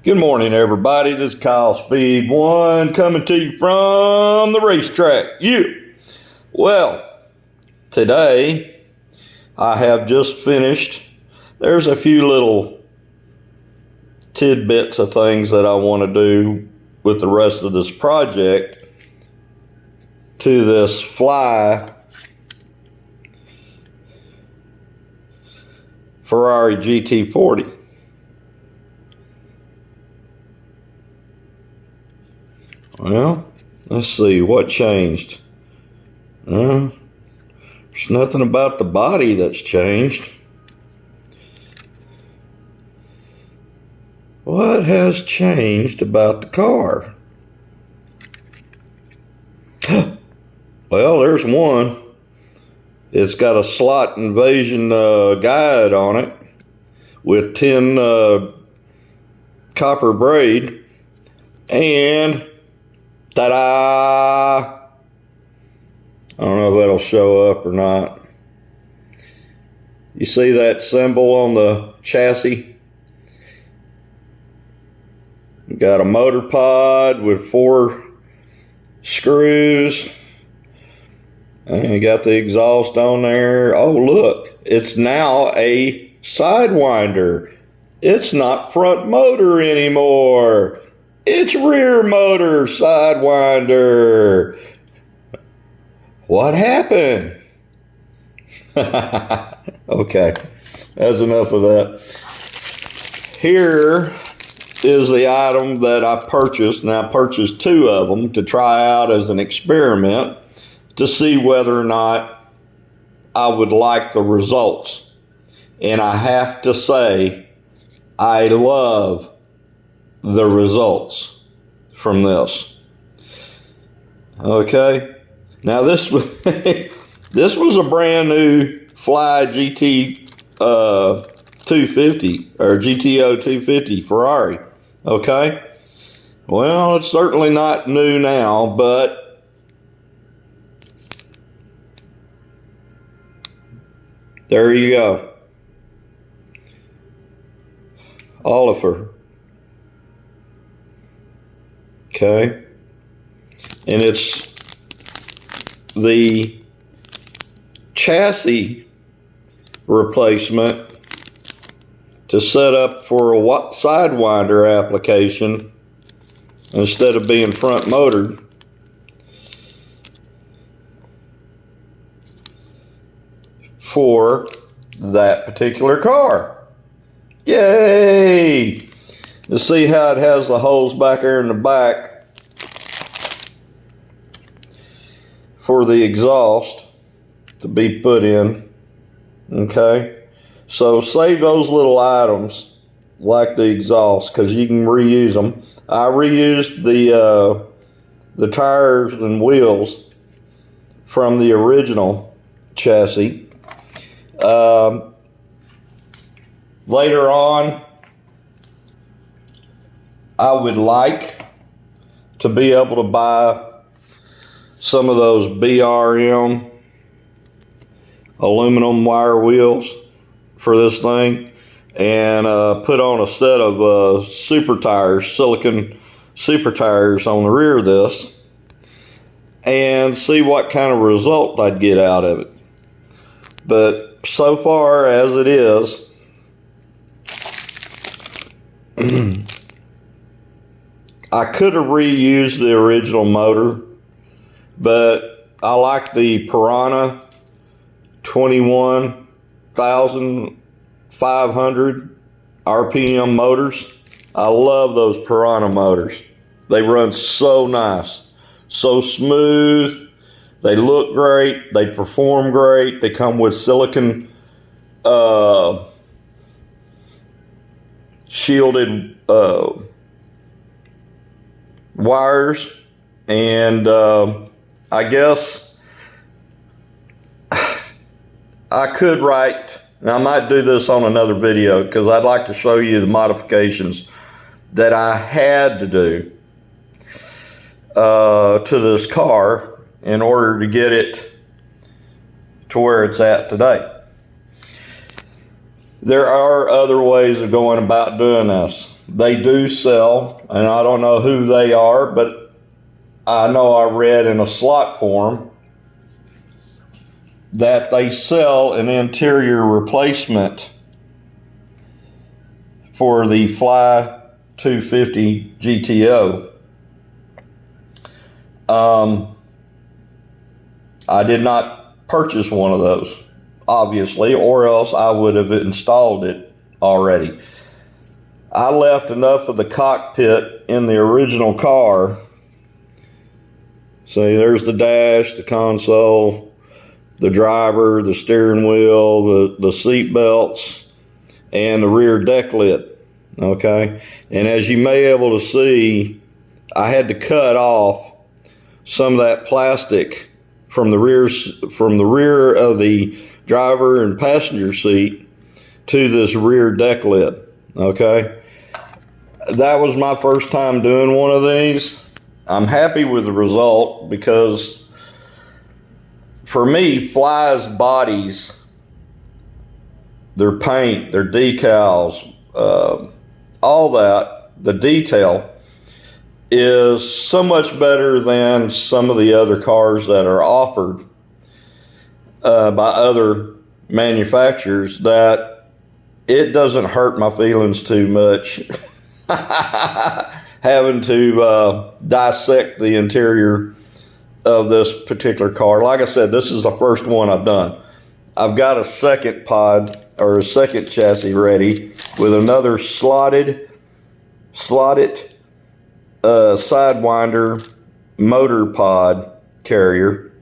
Good morning, everybody. This is Kyle Speed One coming to you from the racetrack. Well, today I have just finished. There's a few little tidbits of things that I want to do with the rest of this project to this Fly Ferrari GT40. Well, let's see what changed. There's nothing about the body that's changed. What has changed about the car? Well, there's one. It's got a slot invasion guide on it with 10 copper braid, and ta-da! I don't know if that'll show up or not. You see that symbol on the chassis? You got a motor pod with 4 screws. And you got the exhaust on there. Oh, look, it's now a Sidewinder. It's not front motor anymore. It's rear motor Sidewinder. What happened? Okay, that's enough of that. Here is the item that I purchased, and I purchased 2 of them to try out as an experiment to see whether or not I would like the results. And I have to say, I love the results from this. Okay, now this was this was a brand new Fly GT 250 or GTO 250 Ferrari. Okay, well, it's certainly not new now, but there you go. Olifer. Okay. And it's the chassis replacement to set up for a Sidewinder application instead of being front motored. For that particular car. Yay! You see how it has the holes back there in the back for the exhaust to be put in. Okay, so save those little items like the exhaust because you can reuse them. I reused the tires and wheels from the original chassis. Later on, I would like to be able to buy some of those BRM aluminum wire wheels for this thing and put on a set of super tires, silicone super tires on the rear of this and see what kind of result I'd get out of it. But so far as it is, I could have reused the original motor, but I like the Piranha 21,500 RPM motors. I love those Piranha motors. They run so nice, so smooth. They look great. They perform great. They come with silicone shielded wires, and I guess I could write, and I might do this on another video because I'd like to show you the modifications that I had to do to this car in order to get it to where it's at today. There are other ways of going about doing this. they do sell, and I don't know who they are, but I know I read in a slot forum that they sell an interior replacement for the Fly 250 GTO. I did not purchase one of those, obviously, or else I would have installed it already. I left enough of the cockpit in the original car. See, there's the dash, the console, the driver, the steering wheel, the seat belts, and the rear deck lid. Okay, and as you may be able to see, I had to cut off some of that plastic from the rear of the driver and passenger seat to this rear deck lid. Okay, that was my first time doing one of these. I'm happy with the result because for me, Fly's bodies, their paint, their decals, all that, the detail is so much better than some of the other cars that are offered by other manufacturers, that it doesn't hurt my feelings too much having to dissect the interior of this particular car. Like I said, this is the first one I've done. I've got a second pod or a second chassis ready with another Slot.it Sidewinder motor pod carrier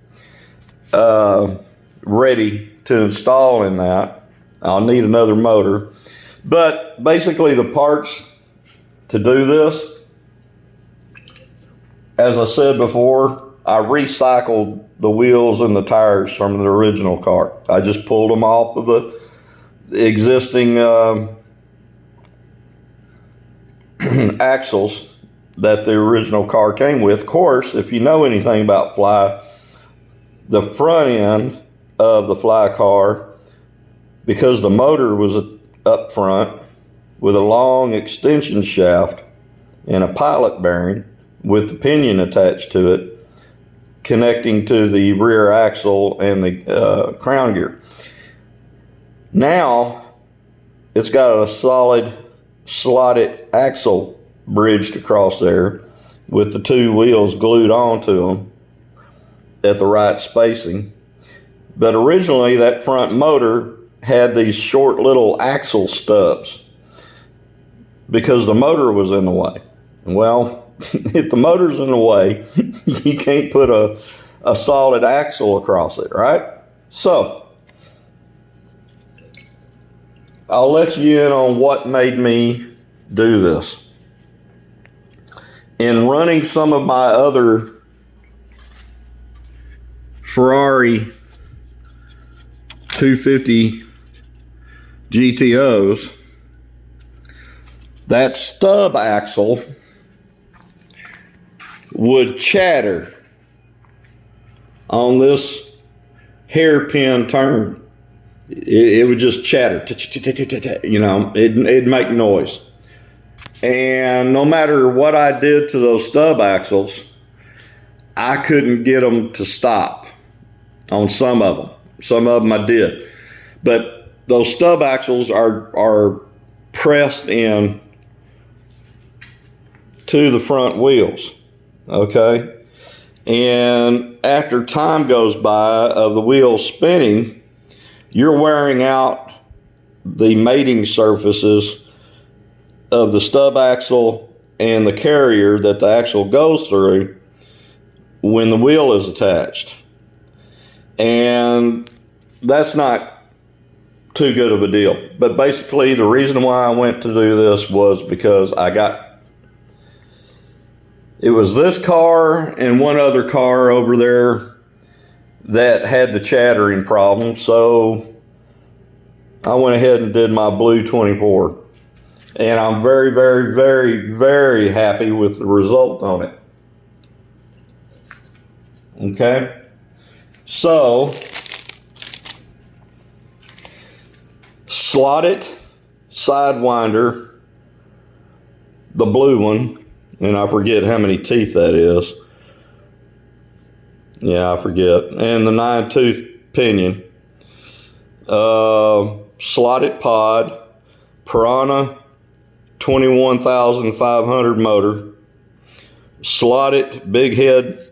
ready to install in that. I'll need another motor, but basically the parts to do this, as I said before, I recycled the wheels and the tires from the original car. I just pulled them off of the existing axles that the original car came with. Of course, if you know anything about Fly, the front end of the Fly car, because the motor was up front with a long extension shaft and a pilot bearing with the pinion attached to it, connecting to the rear axle and the crown gear. Now, it's got a solid slotted axle bridged across there with the two wheels glued onto them at the right spacing. But originally, that front motor had these short little axle stubs because the motor was in the way. Well, if the motor's in the way, you can't put a solid axle across it, right? So, I'll let you in on what made me do this. In running some of my other Ferrari 250 GTOs, that stub axle would chatter on this hairpin turn. It would just chatter, you know, it'd make noise. And no matter what I did to those stub axles, I couldn't get them to stop on some of them. Some of them I did. But those stub axles are pressed in to the front wheels. Okay, and after time goes by of the wheels spinning, you're wearing out the mating surfaces of the stub axle and the carrier that the axle goes through when the wheel is attached. And that's not too good of a deal. But basically, the reason why I went to do this was because it was this car and one other car over there that had the chattering problem. So I went ahead and did my blue 24. And I'm very, very, very, very happy with the result on it. Okay. So, Slot.it Sidewinder the blue one, and I forget how many teeth that is. Yeah, I forget. And the 9-tooth pinion. Slotted pod, Piranha 21,500 motor, slotted big head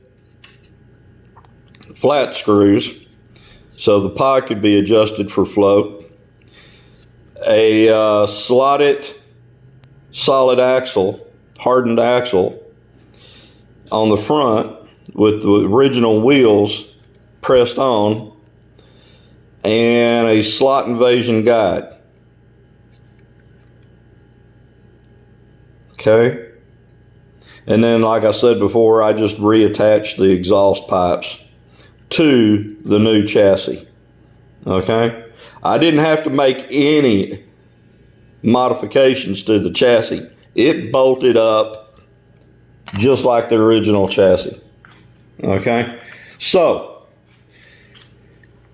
flat screws, so the pod could be adjusted for float. A slotted solid axle, hardened axle on the front with the original wheels pressed on, and a slot invasion guide. Okay. And then, like I said before, I just reattached the exhaust pipes to the new chassis. Okay. I didn't have to make any modifications to the chassis. It bolted up just like the original chassis. Okay. So,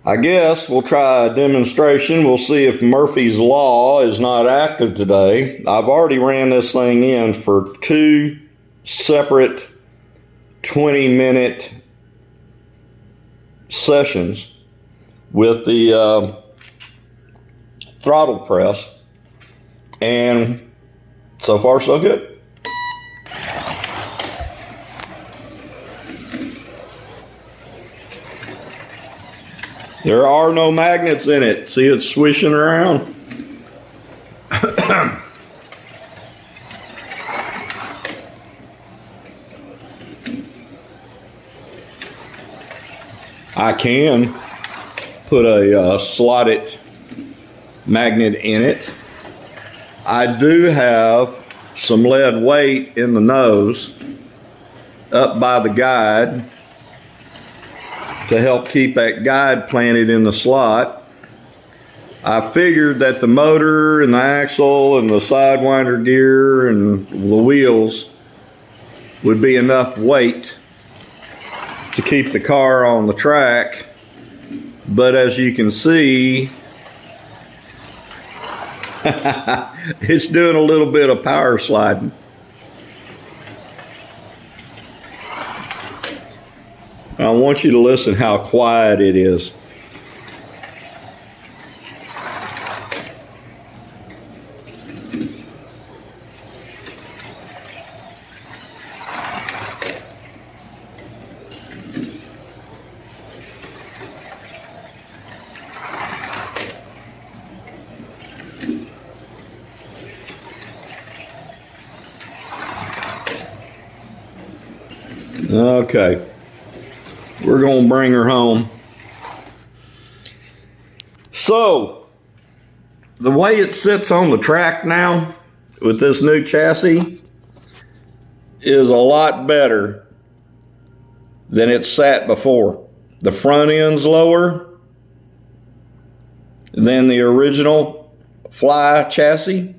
I guess we'll try a demonstration. We'll see if Murphy's Law is not active today. I've already ran this thing in for 2 separate 20-minute sessions with the throttle press, and so far so good. There are no magnets in it. See, it's swishing around. I can put a slotted magnet in it. I do have some lead weight in the nose up by the guide to help keep that guide planted in the slot. I figured that the motor and the axle and the Sidewinder gear and the wheels would be enough weight to keep the car on the track. But as you can see, it's doing a little bit of power sliding. I want you to listen how quiet it is. Okay. We're going to bring her home. So, the way it sits on the track now with this new chassis is a lot better than it sat before. The front end's lower than the original Fly chassis.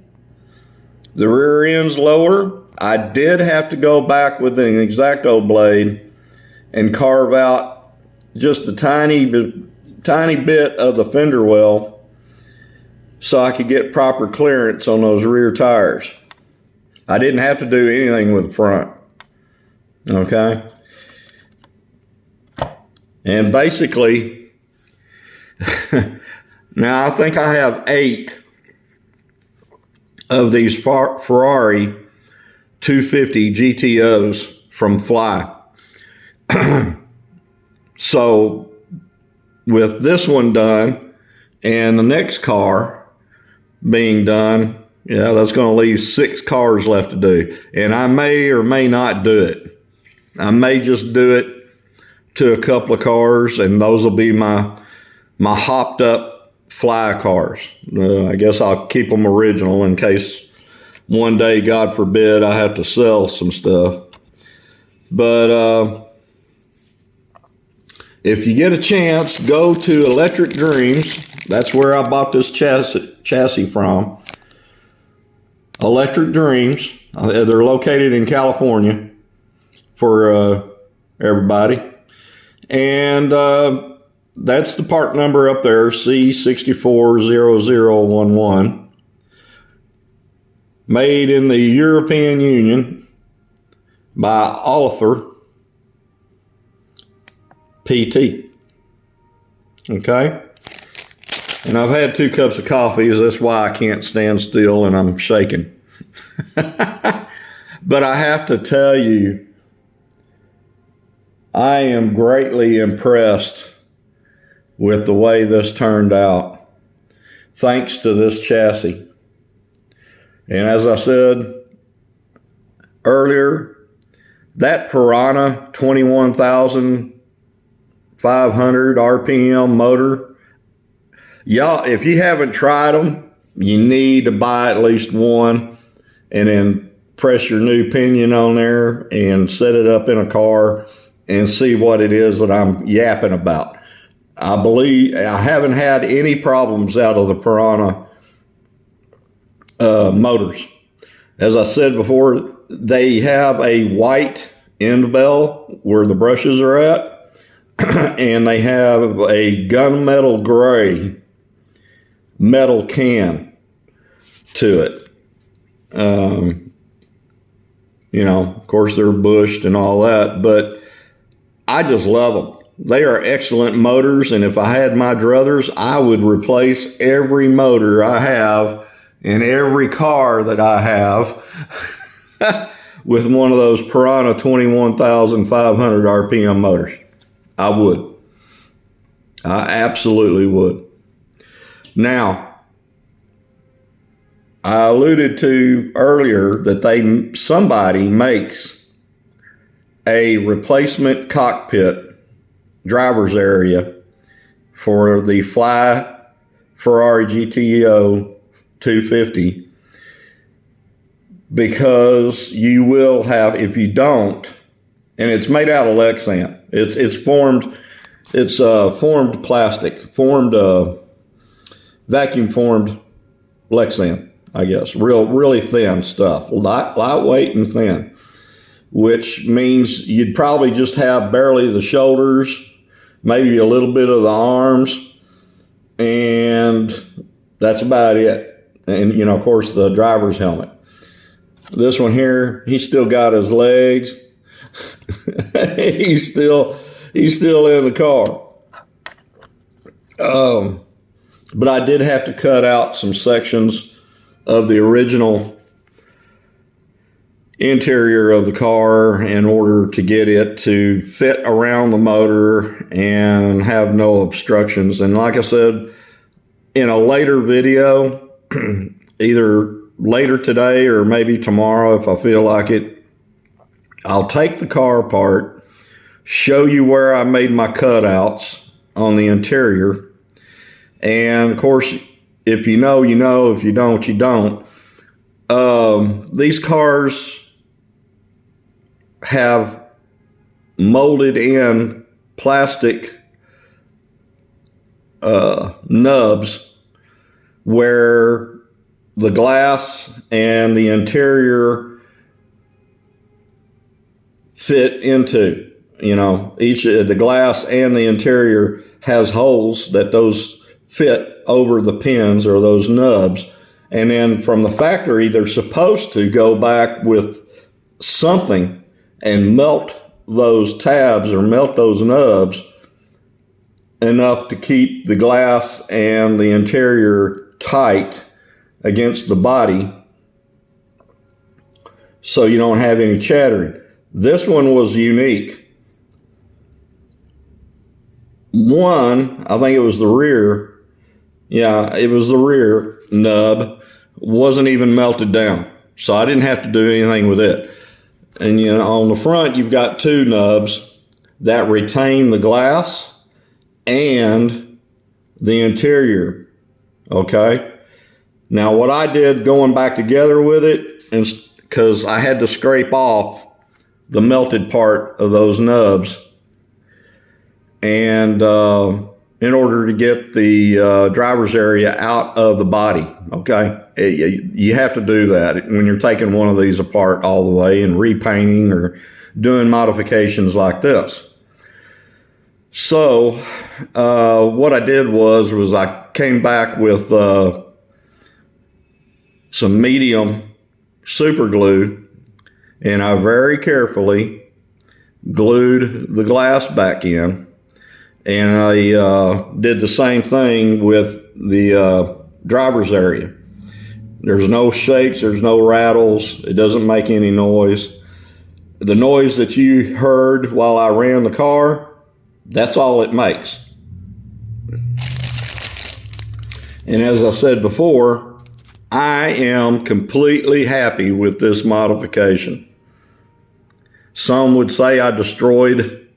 The rear end's lower. I did have to go back with an X-Acto blade and carve out just a tiny bit of the fender well so I could get proper clearance on those rear tires. I didn't have to do anything with the front. Okay? And basically, now I think I have 8 of these Ferrari 250 GTOs from Fly. So with this one done and the next car being done, yeah, that's going to leave 6 cars left to do. And I may or may not do it. I may just do it to a couple of cars, and those will be my hopped up Fly cars. I guess I'll keep them original in case one day, God forbid, I have to sell some stuff. But if you get a chance, go to Electric Dreams. That's where I bought this chassis from. Electric Dreams. They're located in California for everybody. And that's the part number up there, C640011. made in the European Union by Olifer PT. Okay? And I've had 2 cups of coffee, so that's why I can't stand still and I'm shaking. But I have to tell you, I am greatly impressed with the way this turned out, thanks to this chassis. And as I said earlier, that Piranha 21,500 RPM motor, y'all, if you haven't tried them, you need to buy at least one and then press your new pinion on there and set it up in a car and see what it is that I'm yapping about. I believe I haven't had any problems out of the Piranha motors. As I said before, they have a white end bell where the brushes are at, and they have a gunmetal gray metal can to it. You know, of course, they're bushed and all that, but I just love them. They are excellent motors, and if I had my druthers, I would replace every motor I have in every car that I have with one of those Piranha 21,500 RPM motors. I would. I absolutely would. Now, I alluded to earlier that somebody makes a replacement cockpit driver's area for the Fly Ferrari GTO 250, because you will have, if you don't, and it's made out of Lexan. It's formed plastic, vacuum formed Lexan. I guess, really thin stuff, lightweight and thin, which means you'd probably just have barely the shoulders, maybe a little bit of the arms, and that's about it. And, you know, of course, the driver's helmet. This one here, he's still got his legs. he's still in the car. But I did have to cut out some sections of the original interior of the car in order to get it to fit around the motor and have no obstructions. And like I said, in a later video, either later today or maybe tomorrow if I feel like it, I'll take the car apart, show you where I made my cutouts on the interior. And of course, if you know, you know. If you don't, you don't. These cars have molded in plastic nubs where the glass and the interior fit into. You know, each the glass and the interior has holes that those fit over the pins or those nubs, and then from the factory they're supposed to go back with something and melt those tabs or melt those nubs enough to keep the glass and the interior tight against the body so you don't have any chattering. This one was unique. One, I think it was the rear. Yeah, it was the rear nub. Wasn't even melted down. So I didn't have to do anything with it. And you know, on the front, you've got 2 nubs that retain the glass and the interior. Okay. Now, what I did going back together with it, because I had to scrape off the melted part of those nubs, and in order to get the driver's area out of the body. Okay, you have to do that when you're taking one of these apart all the way and repainting or doing modifications like this. So what I did was I came back with some medium super glue, and I very carefully glued the glass back in. And I did the same thing with the driver's area. There's no shakes, there's no rattles, it doesn't make any noise. The noise that you heard while I ran the car, that's all it makes. And as I said before, I am completely happy with this modification. Some would say I destroyed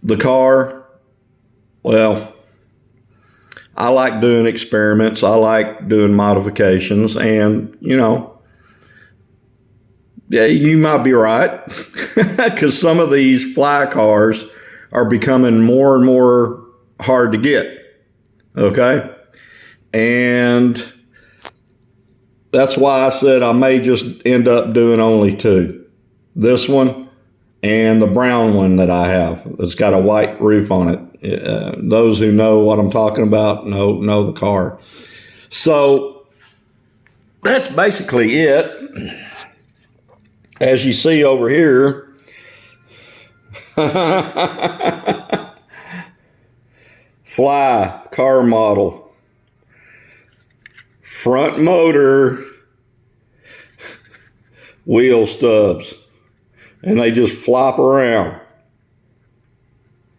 the car. Well, I like doing experiments. I like doing modifications. And, you know, yeah, you might be right. Because some of these fly cars are becoming more and more hard to get. Okay? And that's why I said I may just end up doing only two. This one and the brown one that I have. It's got a white roof on it. Those who know what I'm talking about know the car. So that's basically it. As you see over here, Fly car model. Front motor, wheel stubs, and they just flop around.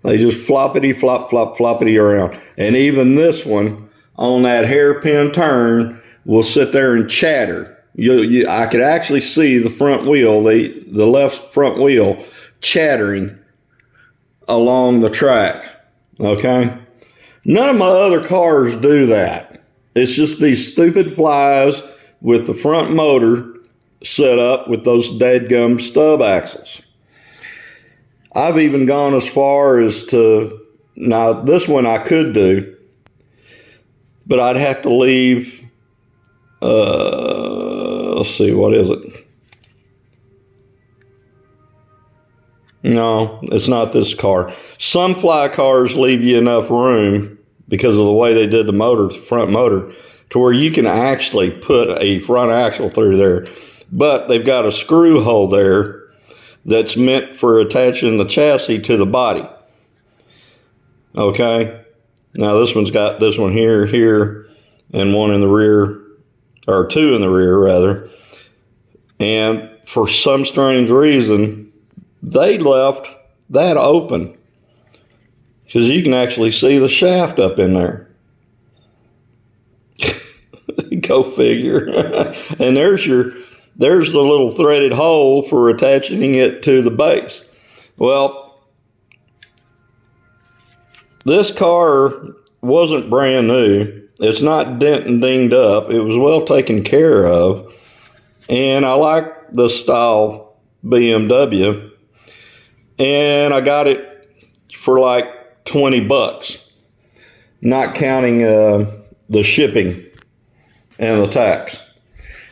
They just floppity, flop, flop, floppity around. And even this one, on that hairpin turn, will sit there and chatter. I could actually see the front wheel, the left front wheel, chattering along the track. Okay? None of my other cars do that. It's just these stupid Flies with the front motor set up with those dadgum stub axles. I've even gone as far as to, now this one I could do, but I'd have to leave, let's see, what is it? No, it's not this car. Some Fly cars leave you enough room because of the way they did the motor, front motor, to where you can actually put a front axle through there. But they've got a screw hole there that's meant for attaching the chassis to the body. Okay? Now this one's got this one here, here, and one in the rear, or two in the rear, rather. And for some strange reason, they left that open, because you can actually see the shaft up in there. Go figure. And there's the little threaded hole for attaching it to the base. Well, this car wasn't brand new. It's not dent and dinged up. It was well taken care of. And I like the style BMW. And I got it for like $20, not counting the shipping and the tax.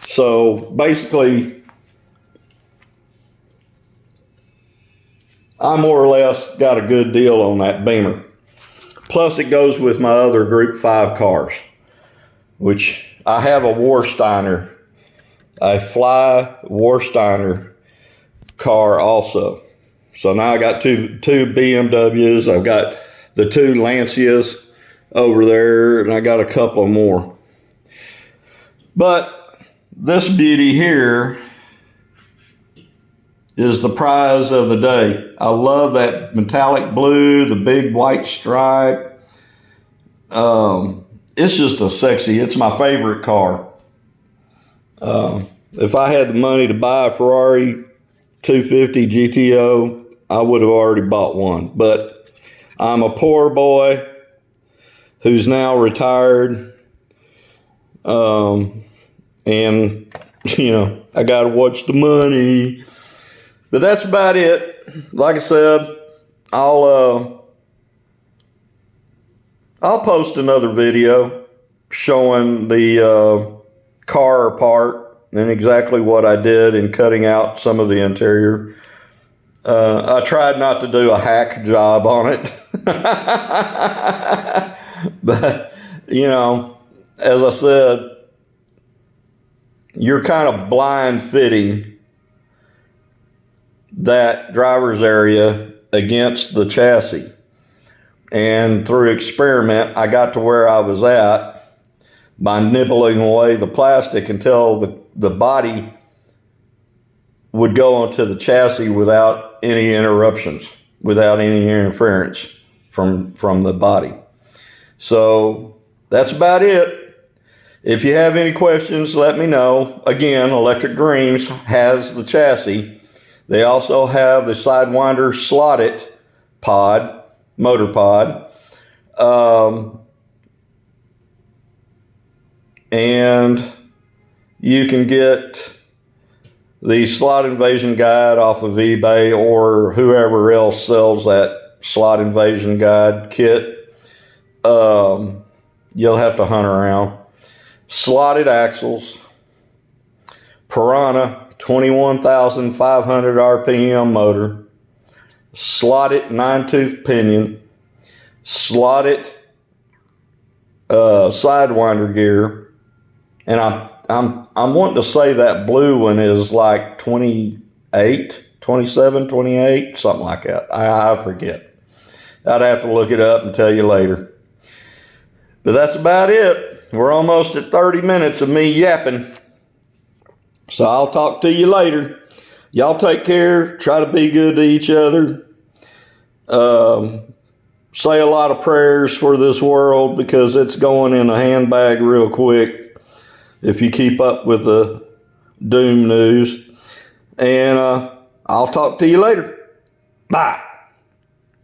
So basically, I more or less got a good deal on that Beamer. Plus it goes with my other Group 5 cars, which I have a Warsteiner, a Fly Warsteiner car also. So now I got two BMWs. I've got the two Lancias over there, and I got a couple more. But this beauty here is the prize of the day. I love that metallic blue, the big white stripe. It's just it's my favorite car. If I had the money to buy a Ferrari 250 GTO, I would have already bought one. But I'm a poor boy who's now retired. And, you know, I got to watch the money. But that's about it. Like I said, I'll post another video showing the car apart and exactly what I did in cutting out some of the interior. I tried not to do a hack job on it. But, you know, as I said, you're kind of blind fitting that driver's area against the chassis. And through experiment, I got to where I was at by nibbling away the plastic until the body would go onto the chassis without any interruptions, without any interference from the body. So that's about it. If you have any questions, let me know. Again, Electric Dreams has the chassis. They also have the Sidewinder Slot.it pod, motor pod. And you can get the Slot Invasion Guide off of eBay or whoever else sells that Slot Invasion Guide kit. You'll have to hunt around. Slotted axles. Piranha 21,500 RPM motor. Slotted 9-tooth pinion. Slotted Sidewinder gear. And I'm wanting to say that blue one is like 28, 27, 28, something like that. I forget. I'd have to look it up and tell you later. But that's about it. We're almost at 30 minutes of me yapping. So I'll talk to you later. Y'all take care. Try to be good to each other. Say a lot of prayers for this world because it's going in a handbag real quick if you keep up with the doom news. And I'll talk to you later. Bye.